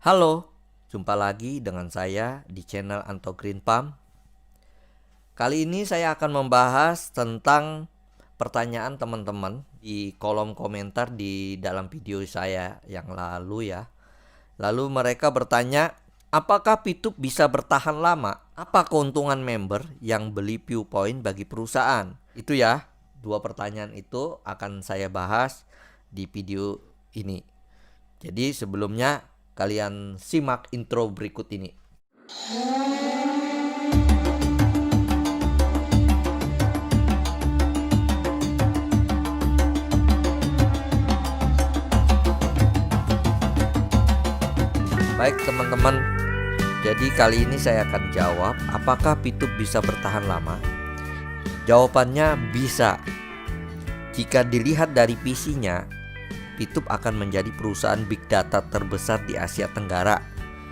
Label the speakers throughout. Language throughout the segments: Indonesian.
Speaker 1: Halo, jumpa lagi dengan saya di channel Anto Green Palm. Kali ini saya akan membahas tentang pertanyaan teman-teman di kolom komentar di dalam video saya yang lalu ya. Lalu mereka bertanya, apakah Pitup bisa bertahan lama? Apa keuntungan member yang beli Viewpoint bagi perusahaan? Itu ya, dua pertanyaan itu akan saya bahas di video ini. Jadi sebelumnya kalian simak intro berikut ini. Baik teman-teman, jadi kali ini saya akan jawab apakah Pitup bisa bertahan lama? Jawabannya bisa. Jika dilihat dari visinya, Pitup akan menjadi perusahaan big data terbesar di Asia Tenggara.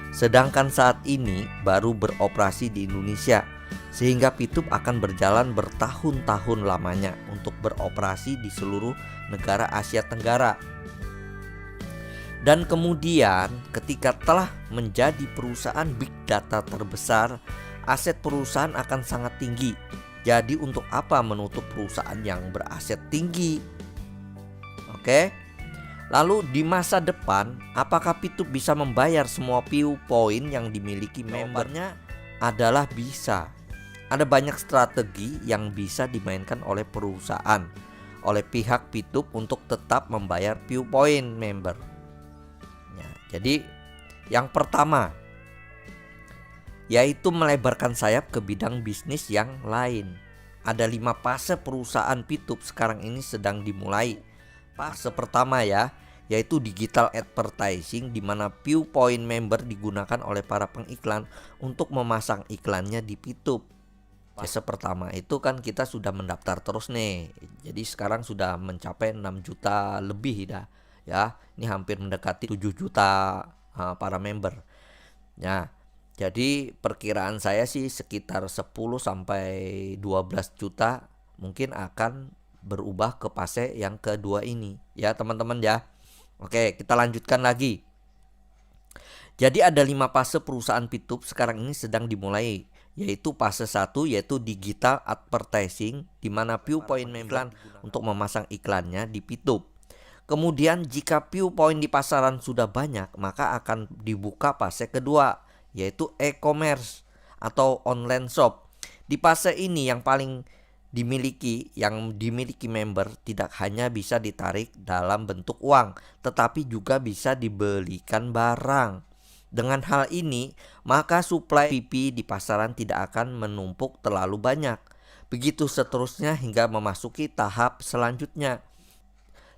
Speaker 1: Sedangkan saat ini baru beroperasi di Indonesia, sehingga Pitup akan berjalan bertahun-tahun lamanya untuk beroperasi di seluruh negara Asia Tenggara. Dan kemudian ketika telah menjadi perusahaan big data terbesar, aset perusahaan akan sangat tinggi. Jadi untuk apa menutup perusahaan yang beraset tinggi? Oke. Lalu di masa depan, apakah Pitup bisa membayar semua Viewpoint yang dimiliki membernya? Adalah bisa. Ada banyak strategi yang bisa dimainkan oleh perusahaan, oleh pihak Pitup untuk tetap membayar Viewpoint member. Jadi yang pertama yaitu melebarkan sayap ke bidang bisnis yang lain. Ada 5 fase perusahaan Pitup sekarang ini sedang dimulai. Fase pertama ya, yaitu digital advertising, di mana Viewpoint member digunakan oleh para pengiklan untuk memasang iklannya di Pitup. Fase pertama itu kan kita sudah mendaftar terus nih. Jadi sekarang sudah mencapai 6 juta lebih dah. Ya, ini hampir mendekati 7 juta para member. Ya, jadi perkiraan saya sih sekitar 10 sampai 12 juta mungkin akan berubah ke fase yang kedua ini. Ya, teman-teman ya. Oke, kita lanjutkan lagi. Jadi ada 5 fase perusahaan Pitup sekarang ini sedang dimulai, yaitu fase 1 yaitu digital advertising, di mana Viewpoint member untuk memasang iklannya di Pitup. Kemudian jika Viewpoint di pasaran sudah banyak, maka akan dibuka fase kedua, yaitu e-commerce atau online shop. Di fase ini yang paling dimiliki member tidak hanya bisa ditarik dalam bentuk uang, tetapi juga bisa dibelikan barang. Dengan hal ini, maka suplai PP di pasaran tidak akan menumpuk terlalu banyak. Begitu seterusnya hingga memasuki tahap selanjutnya.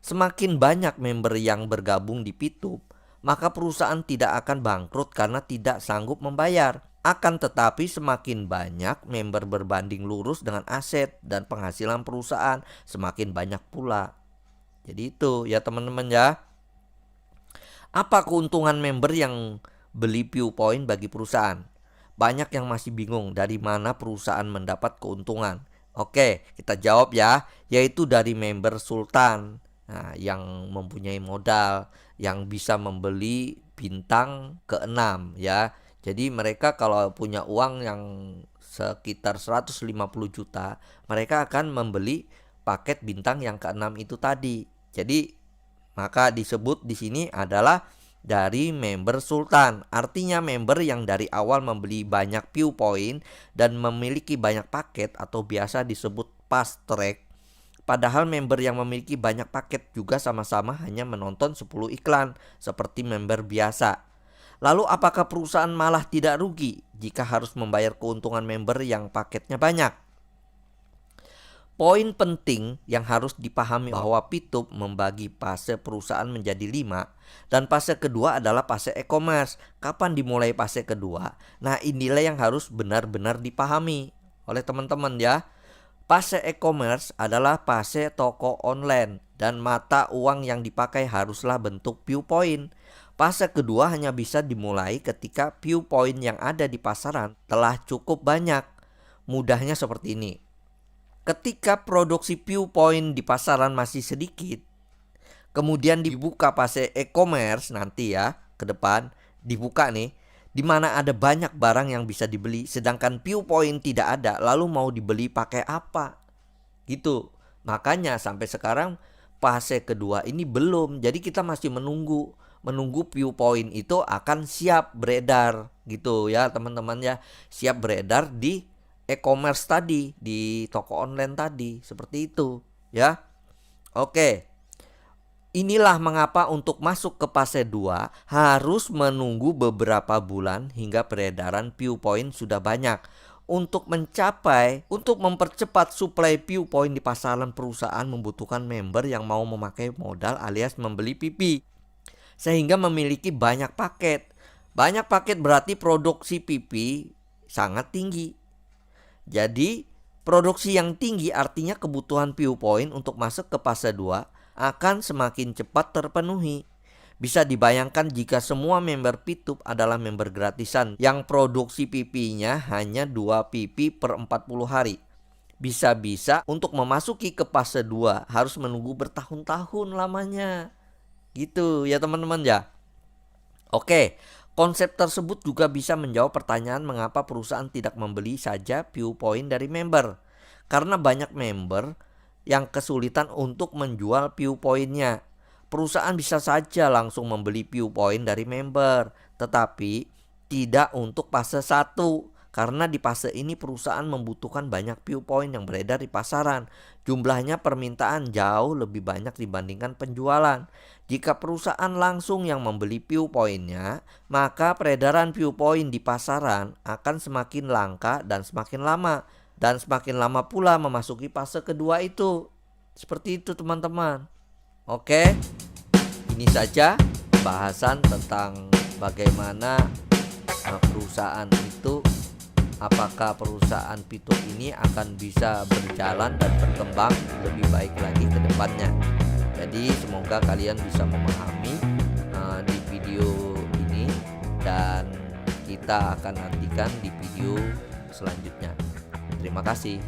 Speaker 1: Semakin banyak member yang bergabung di Pitup, maka perusahaan tidak akan bangkrut karena tidak sanggup membayar. Akan tetapi semakin banyak member berbanding lurus dengan aset dan penghasilan perusahaan semakin banyak pula. Jadi itu ya teman-teman ya. Apa keuntungan member yang beli Viewpoint bagi perusahaan? Banyak yang masih bingung dari mana perusahaan mendapat keuntungan. Oke, kita jawab ya, yaitu dari member Sultan. Nah, yang mempunyai modal yang bisa membeli bintang ke-6 ya. Jadi mereka kalau punya uang yang sekitar 150 juta, mereka akan membeli paket bintang yang ke-6 itu tadi. Jadi maka disebut di sini adalah dari member Sultan. Artinya member yang dari awal membeli banyak Viewpoint dan memiliki banyak paket atau biasa disebut fast track. Padahal member yang memiliki banyak paket juga sama-sama hanya menonton 10 iklan seperti member biasa. Lalu apakah perusahaan malah tidak rugi jika harus membayar keuntungan member yang paketnya banyak? Poin penting yang harus dipahami bahwa Pitup membagi fase perusahaan menjadi 5, dan fase kedua adalah fase e-commerce. Kapan dimulai fase kedua? Nah, inilah yang harus benar-benar dipahami oleh teman-teman ya. Fase e-commerce adalah fase toko online dan mata uang yang dipakai haruslah bentuk Viewpoint. Fase kedua hanya bisa dimulai ketika Viewpoint yang ada di pasaran telah cukup banyak. Mudahnya seperti ini. Ketika produksi Viewpoint di pasaran masih sedikit, kemudian dibuka fase e-commerce nanti ya ke depan, dibuka nih, di mana ada banyak barang yang bisa dibeli sedangkan view point tidak ada, lalu mau dibeli pakai apa? Gitu. Makanya sampai sekarang fase kedua ini belum. Jadi kita masih menunggu view point itu akan siap beredar gitu ya teman-teman ya. Siap beredar di e-commerce tadi, di toko online tadi, seperti itu ya. Oke. Inilah mengapa untuk masuk ke fase 2 harus menunggu beberapa bulan hingga peredaran view point sudah banyak. Untuk mempercepat suplai view point di pasaran, perusahaan membutuhkan member yang mau memakai modal alias membeli PP. Sehingga memiliki banyak paket. Banyak paket berarti produksi PP sangat tinggi. Jadi produksi yang tinggi artinya kebutuhan view point untuk masuk ke fase 2 akan semakin cepat terpenuhi. Bisa dibayangkan jika semua member Pitup adalah member gratisan yang produksi PP-nya hanya 2 PP per 40 hari. Bisa-bisa untuk memasuki ke fase 2 harus menunggu bertahun-tahun lamanya. Gitu ya teman-teman ya. Oke, konsep tersebut juga bisa menjawab pertanyaan mengapa perusahaan tidak membeli saja view point dari member. Karena banyak member yang kesulitan untuk menjual view point-nya. Perusahaan bisa saja langsung membeli view point dari member, tetapi tidak untuk fase 1. Karena di fase ini perusahaan membutuhkan banyak view point yang beredar di pasaran. Jumlahnya permintaan jauh lebih banyak dibandingkan penjualan. Jika perusahaan langsung yang membeli view point-nya, maka peredaran view point di pasaran akan semakin langka dan semakin lama. Dan semakin lama pula memasuki fase kedua itu. Seperti itu teman-teman. Oke, ini saja bahasan tentang bagaimana perusahaan itu, apakah perusahaan Pitup ini akan bisa berjalan dan berkembang lebih baik lagi ke depannya. Jadi semoga kalian bisa memahami di video ini, dan kita akan nantikan di video selanjutnya. Terima kasih.